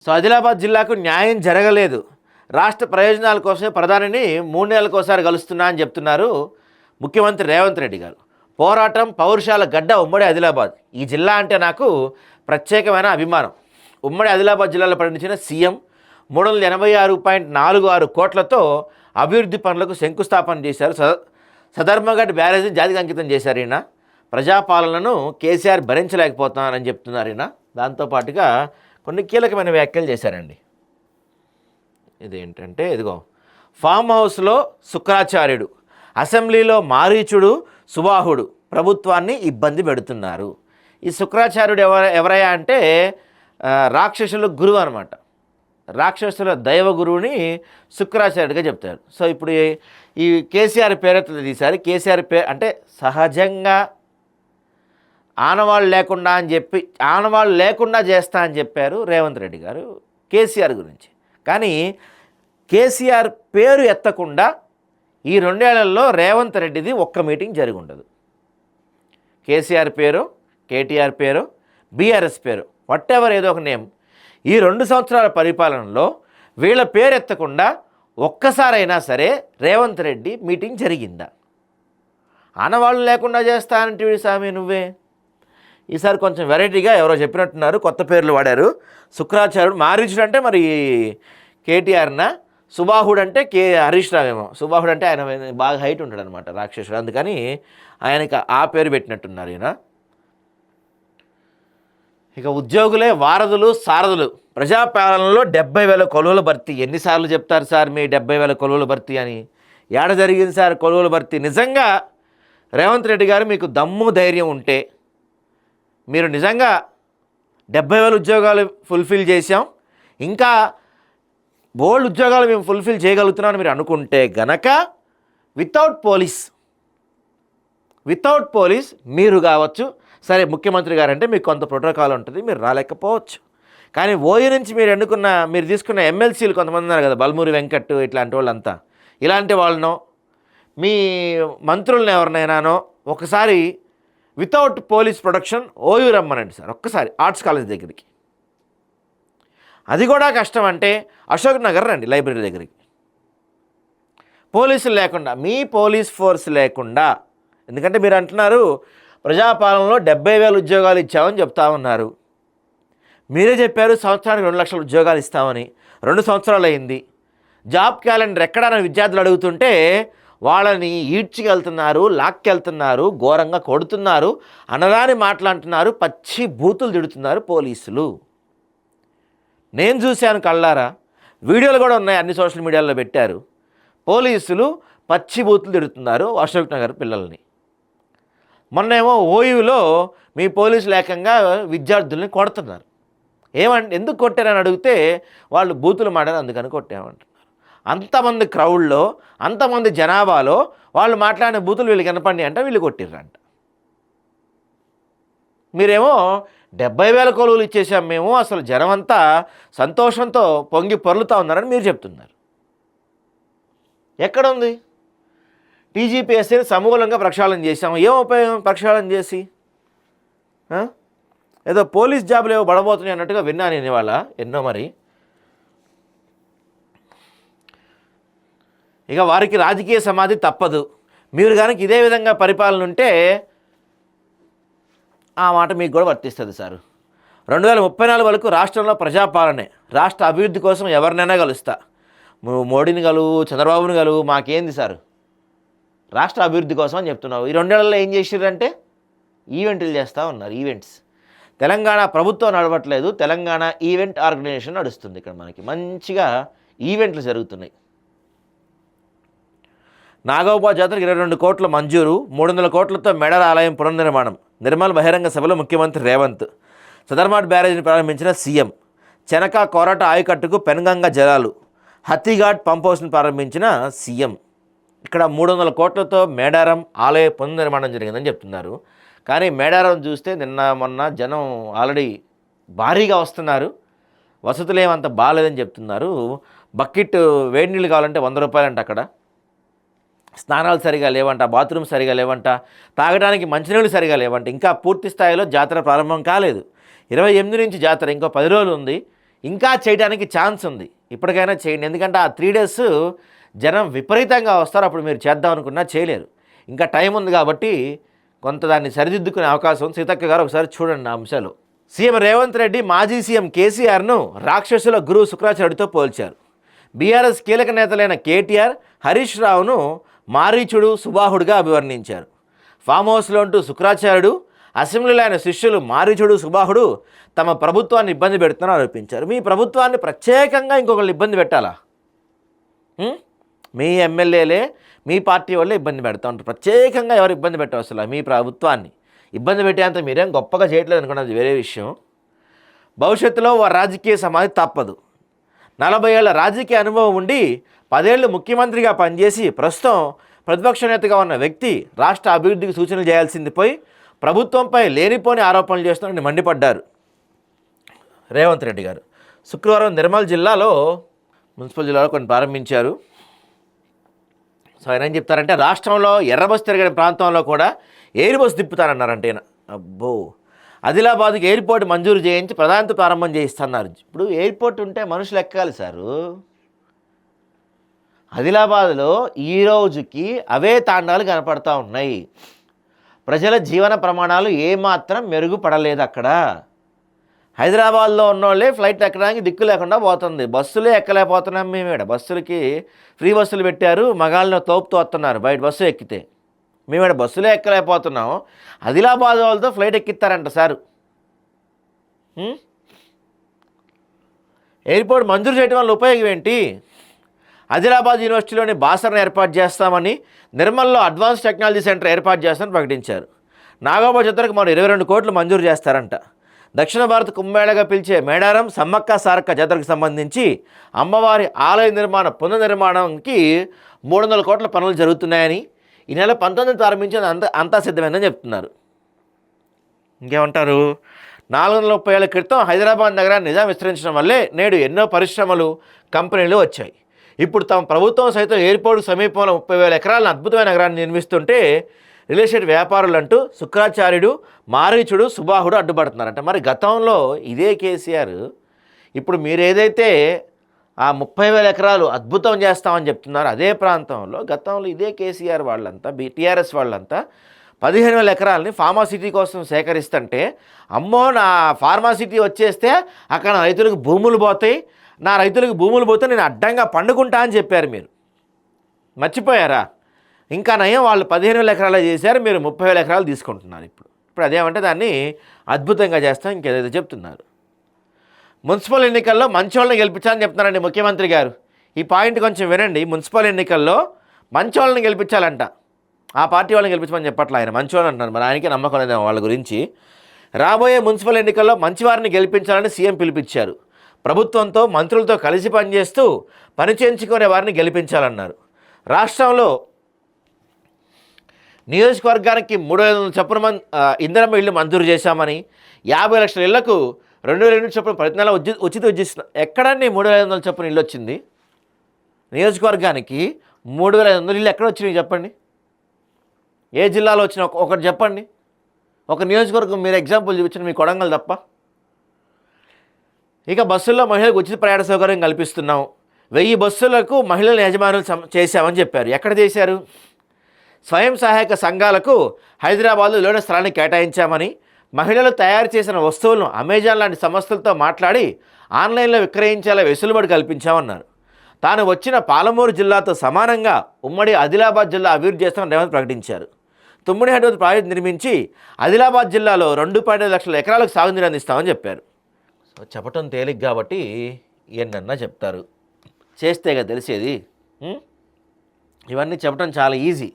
ఆదిలాబాద్ జిల్లాకు న్యాయం జరగలేదు. రాష్ట్ర ప్రయోజనాల కోసమే ప్రధానిని 3 నెలలకోసారి కలుస్తున్నా అని చెప్తున్నారు ముఖ్యమంత్రి రేవంత్ రెడ్డి గారు. పోరాటం పౌరుషాల గడ్డ ఉమ్మడి ఆదిలాబాద్. ఈ జిల్లా అంటే నాకు ప్రత్యేకమైన అభిమానం. ఉమ్మడి ఆదిలాబాద్ జిల్లాలో పర్యటించిన సీఎం 386.46 కోట్లతో అభివృద్ధి పనులకు శంకుస్థాపన చేశారు. సదర్మగఢ్ బ్యారేజీని జాతికి అంకితం చేశారు. ఈయన ప్రజాపాలనను కేసీఆర్ భరించలేకపోతున్నారని చెప్తున్నారు. ఈయన దాంతోపాటుగా కొన్ని కీలకమైన వ్యాఖ్యలు చేశారండి. ఇదేంటంటే ఇదిగో ఫామ్ హౌస్లో శుక్రాచార్యుడు, అసెంబ్లీలో మారీచుడు సుబాహుడు ప్రభుత్వాన్ని ఇబ్బంది పెడుతున్నారు. ఈ శుక్రాచార్యుడు ఎవరయ్యా అంటే రాక్షసుల గురువు అనమాట. రాక్షసుల దైవ గురువుని శుక్రాచార్యుడిగా చెప్తారు. సో ఇప్పుడు ఈ కేసీఆర్ పేరెత్తులు తీశారు. కేసీఆర్ అంటే సహజంగా ఆనవాళ్ళు లేకుండా అని చెప్పి ఆనవాళ్ళు లేకుండా చేస్తా అని చెప్పారు రేవంత్ రెడ్డి గారు కేసీఆర్ గురించి. కానీ కేసీఆర్ పేరు ఎత్తకుండా ఈ 2 ఏళ్లలో రేవంత్ రెడ్డిది ఒక్క మీటింగ్ జరిగి ఉండదు. కేసీఆర్ పేరు, కేటీఆర్ పేరు, బీఆర్ఎస్ పేరు, వాట్ ఎవర్ ఏదో ఒక నేమ్, ఈ 2 సంవత్సరాల పరిపాలనలో వీళ్ళ పేరు ఎత్తకుండా ఒక్కసారైనా సరే రేవంత్ రెడ్డి మీటింగ్ జరిగిందా? ఆనవాళ్ళు లేకుండా చేస్తానంటే స్వామి నువ్వే. ఈసారి కొంచెం వెరైటీగా ఎవరో చెప్పినట్టున్నారు, కొత్త పేర్లు వాడారు. శుక్రాచార్యుడు, మారీచుడు అంటే మరి కేటీఆర్న, సుబాహుడు అంటే హరీష్ రావు ఏమో. సుబాహుడు అంటే ఆయన బాగా హైట్ ఉంటాడు అనమాట, రాక్షసుడు, అందుకని ఆయనకి ఆ పేరు పెట్టినట్టున్నారు ఈయన. ఇక ఉద్యోగులే వారధులు సారథులు. ప్రజాపాలనలో 70,000 కొలువుల భర్తీ. ఎన్నిసార్లు చెప్తారు సార్ మీ 70,000 కొలువుల భర్తీ అని? ఏడ జరిగింది సార్ కొలువుల భర్తీ? నిజంగా రేవంత్ రెడ్డి గారు మీకు దమ్ము ధైర్యం ఉంటే మీరు నిజంగా 70,000 ఉద్యోగాలు ఫుల్ఫిల్ చేశాం, ఇంకా బోల్డ్ ఉద్యోగాలు మేము ఫుల్ఫిల్ చేయగలుగుతున్నామని మీరు అనుకుంటే గనక వితౌట్ పోలీస్ మీరు కావచ్చు. సరే ముఖ్యమంత్రి గారు అంటే మీకు కొంత ప్రోటోకాల్ ఉంటుంది, మీరు రాలేకపోవచ్చు. కానీ ఓయి నుంచి మీరు తీసుకున్న ఎమ్మెల్సీలు కొంతమంది ఉన్నారు కదా, బల్మూరి వెంకట్ ఇట్లాంటి వాళ్ళంతా, ఇలాంటి వాళ్ళనో మీ మంత్రులను ఎవరినైనానో ఒకసారి వితౌట్ పోలీస్ ప్రొటెక్షన్ ఓయూ రమ్మనండి సార్ ఒక్కసారి ఆర్ట్స్ కాలేజ్ దగ్గరికి. అది కూడా కష్టం అంటే అశోక్ నగర్ రండి లైబ్రరీ దగ్గరికి. పోలీసులు లేకుండా, మీ పోలీస్ ఫోర్స్ లేకుండా, ఎందుకంటే మీరు అంటున్నారు ప్రజాపాలనలో 70,000 ఉద్యోగాలు ఇచ్చామని చెప్తా ఉన్నారు. మీరే చెప్పారు సంవత్సరానికి 2 లక్షల ఉద్యోగాలు ఇస్తామని. 2 సంవత్సరాలు అయింది. జాబ్ క్యాలెండర్ ఎక్కడైనా విద్యార్థులు అడుగుతుంటే వాళ్ళని ఈడ్చికెళ్తున్నారు, లాక్కెళ్తున్నారు, ఘోరంగా కొడుతున్నారు, అనరాని మాట్లాడుతున్నారు, పచ్చి బూతులు తిడుతున్నారు పోలీసులు. నేను చూశాను కళ్ళారా, వీడియోలు కూడా ఉన్నాయి, అన్ని సోషల్ మీడియాలో పెట్టారు. పోలీసులు పచ్చి బూతులు తిడుతున్నారు అశోక్ నగర్ పిల్లల్ని. మొన్నేమో ఓయూలో మీ పోలీసులు ఏకంగా విద్యార్థుల్ని కొడుతున్నారు. ఎందుకు కొట్టారని అడిగితే వాళ్ళు బూతులు మాడారు అందుకని కొట్టామంటున్నారు. అంతమంది క్రౌడ్లో, అంతమంది జనాభాలో వాళ్ళు మాట్లాడిన బూతులు వీళ్ళు కనపడి అంటే వీళ్ళు కొట్టిర్రంట. మీరేమో 70,000 కొలువులు ఇచ్చేసాం మేము, అసలు జనమంతా సంతోషంతో పొంగి పొర్లుతూ ఉన్నారని మీరు చెప్తున్నారు. ఎక్కడుంది? టీజీపీఎస్సీని సమూలంగా ప్రక్షాళన చేశాము. ఏం ఉపయోగం ప్రక్షాళన చేసి? ఏదో పోలీస్ జాబులు ఏవో పడబోతున్నాయి అన్నట్టుగా విన్నా నేను ఇవాళ ఎన్నో. మరి ఇక వారికి రాజకీయ సమాధి తప్పదు. మీరు కనుక ఇదే విధంగా పరిపాలన ఉంటే ఆ మాట మీకు కూడా వర్తిస్తుంది సార్. 2034 వరకు రాష్ట్రంలో ప్రజాపాలనే. రాష్ట్ర అభివృద్ధి కోసం ఎవరినైనా కలుస్తా, మోడీని కలువు, చంద్రబాబుని కలువు, మాకేంది సార్, రాష్ట్ర అభివృద్ధి కోసం అని చెప్తున్నావు. ఈ 2 ఏళ్లలో ఏం చేసిర్రంటే ఈవెంట్లు చేస్తూ ఉన్నారు. ఈవెంట్స్ తెలంగాణ ప్రభుత్వం నడవట్లేదు, తెలంగాణ ఈవెంట్ ఆర్గనైజేషన్ నడుస్తుంది. ఇక్కడ మనకి మంచిగా ఈవెంట్లు జరుగుతున్నాయి. నాగోబా జాతరకు 22 కోట్ల మంజూరు, 300 కోట్లతో మెడల ఆలయం పునర్నిర్మాణం. నిర్మల్ బహిరంగ సభలో ముఖ్యమంత్రి రేవంత్. సదర్మాట్ బ్యారేజీని ప్రారంభించిన సీఎం. చెనక కోరట ఆయకట్టుకు పెన్గంగ జలాలు. హత్తిఘాట్ పంప్ హౌస్ని ప్రారంభించిన సీఎం. ఇక్కడ 300 కోట్లతో మేడారం ఆలయ పునర్నిర్మాణం జరిగిందని చెప్తున్నారు. కానీ మేడారం చూస్తే నిన్న మొన్న జనం ఆల్రెడీ భారీగా వస్తున్నారు, వసతులు ఏమంత బాగాలేదని చెప్తున్నారు. బకెట్ వేడి నీళ్ళు కావాలంటే 100 రూపాయలంట, అక్కడ స్నానాలు సరిగా లేవంట, బాత్రూమ్ సరిగా లేవంట, తాగడానికి మంచినీళ్ళు సరిగా లేవంట. ఇంకా పూర్తి స్థాయిలో జాతర ప్రారంభం కాలేదు. 28 నుంచి జాతర, ఇంకో 10 రోజులు ఉంది. ఇంకా చేయడానికి ఛాన్స్ ఉంది, ఇప్పటికైనా చేయండి. ఎందుకంటే ఆ 3 డేస్ జనం విపరీతంగా వస్తారు, అప్పుడు మీరు చేద్దాం అనుకున్నా చేయలేరు. ఇంకా టైం ఉంది కాబట్టి కొంత దాన్ని సరిదిద్దుకునే అవకాశం ఉంది. సీతక్క గారు ఒకసారి చూడండి ఆ అంశాలు. సీఎం రేవంత్ రెడ్డి మాజీ సీఎం కేసీఆర్ను రాక్షసుల గురువు శుక్రాచార్యుడితో పోల్చారు. బీఆర్ఎస్ కీలక నేతలైన కేటీఆర్, హరీష్ రావును మారీచుడు, సుబాహుడుగా అభివర్ణించారు. ఫామ్ హౌస్లో ఉంటూ శుక్రాచార్యుడు, అసెంబ్లీలో ఆయన శిష్యులు మారీచుడు, సుబాహుడు తమ ప్రభుత్వాన్ని ఇబ్బంది పెడుతున్నారని ఆరోపించారు. మీ ప్రభుత్వాన్ని ప్రత్యేకంగా ఇంకొకళ్ళు ఇబ్బంది పెట్టాలా? మీ ఎమ్మెల్యేలే మీ పార్టీ వల్లే ఇబ్బంది పెడతా ఉంటారు. ప్రత్యేకంగా ఎవరు ఇబ్బంది పెట్టవసలా? మీ ప్రభుత్వాన్ని ఇబ్బంది పెట్టేంత మీరేం గొప్పగా చేయట్లేదు అనుకున్నది వేరే విషయం. భవిష్యత్తులో వారి రాజకీయ సమాధి తప్పదు. 40 ఏళ్ల రాజకీయ అనుభవం ఉండి 10 ఏళ్ళు ముఖ్యమంత్రిగా పనిచేసి ప్రస్తుతం ప్రతిపక్ష నేతగా ఉన్న వ్యక్తి రాష్ట్ర అభివృద్ధికి సూచనలు చేయాల్సింది పోయి ప్రభుత్వంపై లేనిపోని ఆరోపణలు చేస్తున్నారని మండిపడ్డారు రేవంత్ రెడ్డి గారు. శుక్రవారం నిర్మల్ జిల్లాలో, మున్సిపల్ జిల్లాలో కొన్ని ప్రారంభించారు. సో ఆయన ఏం చెప్తారంటే, రాష్ట్రంలో ఎర్రబస్ తిరగని ప్రాంతంలో కూడా ఎయిర్ బస్ తిప్పుతారన్నారంటే. అబ్బో, ఆదిలాబాద్కి ఎయిర్పోర్ట్ మంజూరు చేయించి ప్రధానితో ప్రారంభం చేయిస్తున్నారు. ఇప్పుడు ఎయిర్పోర్ట్ ఉంటే మనుషులు ఎక్కాలి సారు. ఆదిలాబాద్లో ఈ రోజుకి అవే తాండాలు కనపడతా ఉన్నాయి. ప్రజల జీవన ప్రమాణాలు ఏమాత్రం మెరుగుపడలేదు అక్కడ. హైదరాబాద్లో ఉన్నోళ్ళే ఫ్లైట్ ఎక్కడానికి దిక్కు లేకుండా పోతుంది. బస్సులే ఎక్కలేకపోతున్నాం మేము. ఇక్కడ బస్సులకి ఫ్రీ బస్సులు పెట్టారు, మగాళ్ళని తోపుతూ వస్తున్నారు బయట బస్సు ఎక్కితే. మేము ఇక్కడ బస్సులే ఎక్కలేకపోతున్నాం, ఆదిలాబాద్ వాళ్ళతో ఫ్లైట్ ఎక్కిస్తారంట సారు. ఎయిర్పోర్ట్ మంజూరు చేయడం వల్ల ఉపయోగం ఏంటి? ఆదిలాబాద్ యూనివర్సిటీలోని బాసర్ను ఏర్పాటు చేస్తామని, నిర్మల్లో అడ్వాన్స్ టెక్నాలజీ సెంటర్ ఏర్పాటు చేస్తామని ప్రకటించారు. నాగోబా జాతరకు మరో 22 కోట్లు మంజూరు చేస్తారంట. దక్షిణ భారత కుంభమేళగా పిలిచే మేడారం, సమ్మక్క సారక్క జాతరకు సంబంధించి అమ్మవారి ఆలయ పునర్నిర్మాణంకి 300 కోట్ల పనులు జరుగుతున్నాయని, ఈ నెల 19 ప్రారంభించేది అంతా సిద్ధమైందని చెప్తున్నారు. ఇంకేమంటారు? 430 ఏళ్ల క్రితం హైదరాబాద్ నగరాన్ని నిజాం విస్తరించడం వల్లే నేడు ఎన్నో పరిశ్రమలు, కంపెనీలు వచ్చాయి. ఇప్పుడు తమ ప్రభుత్వం సైతం ఎయిర్పోర్ట్ సమీపంలో 30,000 ఎకరాలను అద్భుతమైన నగరాన్ని నిర్మిస్తుంటే రియల్ ఎస్టేట్ వ్యాపారులు అంటూ శుక్రాచార్యుడు, మారీచుడు, సుబాహుడు అడ్డుపడుతున్నారంట. మరి గతంలో ఇదే కేసీఆర్ ఇప్పుడు మీరు ఏదైతే ఆ 30,000 ఎకరాలు అద్భుతం చేస్తామని చెప్తున్నారు, అదే ప్రాంతంలో గతంలో ఇదే కేసీఆర్ వాళ్ళంతా, టీఆర్ఎస్ వాళ్ళంతా 15,000 ఎకరాలని ఫార్మాసిటీ కోసం సేకరిస్తుంటే, అమ్మో నా ఫార్మాసిటీ వచ్చేస్తే అక్కడ రైతులకు భూములు పోతాయి, నా రైతులకు భూములు పోతే నేను అడ్డంగా పండుకుంటా అని చెప్పారు. మీరు మర్చిపోయారా? ఇంకా నయం, వాళ్ళు 15,000 ఎకరాలు చేశారు, మీరు 30,000 ఎకరాలు తీసుకుంటున్నారు. ఇప్పుడు అదేమంటే దాన్ని అద్భుతంగా చేస్తాం ఇంకేదైతే చెప్తున్నారు. మున్సిపల్ ఎన్నికల్లో మంచోళ్ళని గెలిపించాలని చెప్తున్నారండి ముఖ్యమంత్రి గారు. ఈ పాయింట్ కొంచెం వినండి. మున్సిపల్ ఎన్నికల్లో మంచోళ్ళని గెలిపించాలంట. ఆ పార్టీ వాళ్ళని గెలిపించమని చెప్పట్ల ఆయన, మంచోళ్ళు అంటున్నారు. మరి ఆయనకే నమ్మకం లేదు వాళ్ళ గురించి. రాబోయే మున్సిపల్ ఎన్నికల్లో మంచివారిని గెలిపించాలని సీఎం పిలిపించారు. ప్రభుత్వంతో, మంత్రులతో కలిసి పనిచేస్తూ పని చేయించుకునే వారిని గెలిపించాలన్నారు. రాష్ట్రంలో నియోజకవర్గానికి 300 చొప్పున ఇందిరమ్మ ఇళ్ళు మంజూరు చేశామని, 50 లక్షల ఇళ్లకు 2,000 యూనిట్ చొప్పున ప్రతి నెల ఉచిత విద్యుత్. ఎక్కడండి 3,500 చొప్పున ఇల్లు వచ్చింది? నియోజకవర్గానికి 3,500 ఇల్లు ఎక్కడ వచ్చినాయి చెప్పండి? ఏ జిల్లాలో వచ్చినా ఒకటి చెప్పండి. ఒక నియోజకవర్గం మీరు ఎగ్జాంపుల్ చూపించండి, మీ కొడంగల్ తప్ప. ఇక బస్సుల్లో మహిళలకు ఉచిత ప్రయాణ సౌకర్యం కల్పిస్తున్నాం, 1000 బస్సులకు మహిళల యజమానులు చేశామని చెప్పారు. ఎక్కడ చేశారు? స్వయం సహాయక సంఘాలకు హైదరాబాద్లో లోన స్థలాన్ని కేటాయించామని, మహిళలు తయారు చేసిన వస్తువులను అమెజాన్ లాంటి సంస్థలతో మాట్లాడి ఆన్లైన్లో విక్రయించేలా వెసులుబాటు కల్పించామన్నారు. తాను వచ్చిన పాలమూరు జిల్లాతో సమానంగా ఉమ్మడి ఆదిలాబాద్ జిల్లా అభివృద్ధి చేస్తామని రేవంత్ ప్రకటించారు. తుమ్మిడి హైడ్రో ప్రాజెక్టు నిర్మించి ఆదిలాబాద్ జిల్లాలో 2.5 లక్షల ఎకరాలకు సాగునీరు అందిస్తామని చెప్పారు. సో చెప్పటం తేలిక కాబట్టి ఏంటన్నా చెప్తారు, చేస్తేగా తెలిసేది. ఇవన్నీ చెప్పడం చాలా ఈజీ.